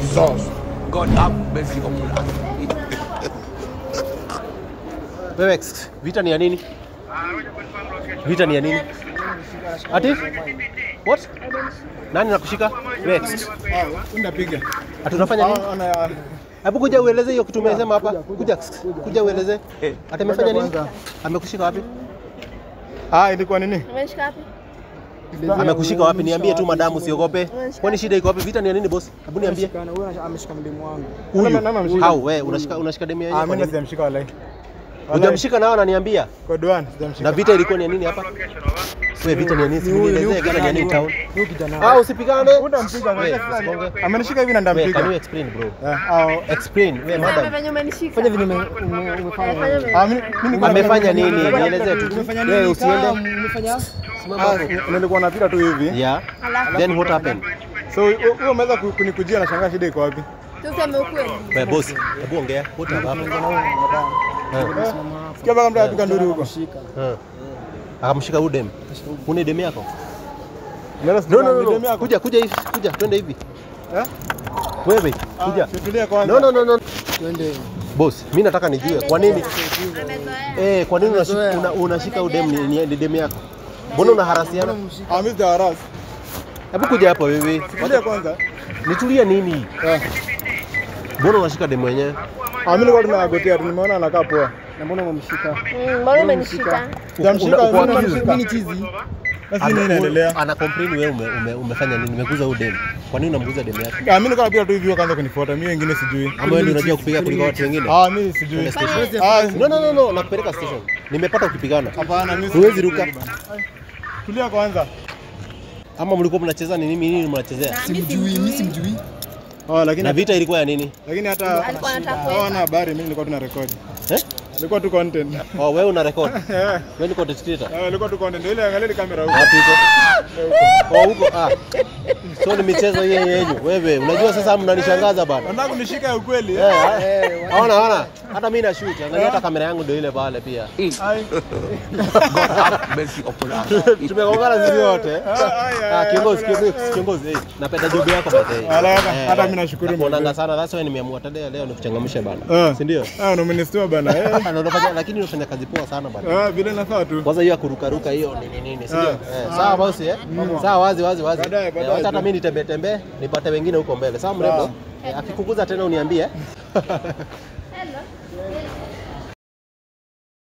Jesus. God have mercy upon us. Wewex, vita ni ya nini? Vita ni ya nini? Ati? What? Nani nakushika? Wewex. Unapiga. Atunafanya nini? Hebu kuja ueleze hiyo kitu umesema hapa. Kuja ueleze. Ati amefanya nini? Amekushika wapi? Ilikuwa nini? Ameshika wapi? Amekushika wapi? Niambie tu madamu, usiogope. Kwani shida iko wapi? Vita ni ya nini boss? Hebu niambie. Ameshika mdemu wangu. Huyu. Au wewe unashika demu yako? Mimi sijamshika wala. Hujamshika nao ananiambia. Code 1 sijamshika. Na vita ilikuwa ni ya nini hapa? Wewe vita ni ya nini? Nielezee vita ni ya nini town? Usipigane. Unampiga wewe. Amenishika hivi na ndampiga. Can you explain bro? Explain. Wewe madam. Fanya vile umefanya. Mimi amefanya nini? Nielezee tu. Wewe usiende. Nilikuwa napita tu hivi. Yeah. Then what happened? So wewe umeweza kunikujia na shangaa shida iko wapi? Tuseme ukweli. Wewe boss, hebu ongea. What happened? Sikia baka mtu apiga nduru huko. Akamshika udem. Una demu yako? No. Kuja hivi. Kuja twende hivi. Wewe kuja. Tutulie kwanza. No. Twende. Boss, mimi nataka nijue kwa nini kwa nini unashika udem ni demu yako? Mbona unaharasiana? Mimi sijaharas. Hebu kuja hapa wewe. Tulia kwanza. Nitulia nini? Mbona unashika demu wenyewe? Mimi nilikuwa tunagotea, nimeona anakaa poa. Na mbona umemshika? Mbona umenishika? Jamshika mimi chizi. Basi nini inaendelea? Ana complain wewe umefanya nini? Nimekuza udem. Kwa nini unamguza demu yako? Mimi nilikuwa napiga tu hivi kaanza kunifuata. Mimi wengine sijui. Ama wewe unajua kupiga kuliko watu wengine? Mimi sijui. No, nakupeleka station. Nimepata ukipigana. Hapana, mimi huwezi ruka. Tulia kwanza. Ama mlikuwa mnacheza nini mnachezea? Mimi simjui. Lakini na vita ilikuwa ya nini? Lakini hata hawana habari, mimi nilikuwa tuna record. Ilikuwa tu content. Wewe una record? Wewe ni content creator? Ilikuwa tu content. Ile angalia kamera huko. Wapi huko? Huko. So ni michezo yenyu. Wewe unajua sasa mnanishangaza bana. Unataka kunishika ukweli? Haona. Hata mimi na shoot. Angalia hata kamera yangu ndio ile pale pia. Tumegongana sisi wote. Kiongozi. Napenda job yako bana. Hata mimi nashukuru Mungu. Naonanga sana. That's why nimeamua leo nikuchangamshe bana. Si ndio? Umenistua bana. Lakini unafanya kazi poa sana bana. Vile nafaa tu. Kwanza hiyo kuruka hiyo nini, si ndio? Sawa boss Sawa wazi. Wacha hata mimi nitembee nipate wengine huko mbele. Sawa mrembo. Akikukuza tena uniambie.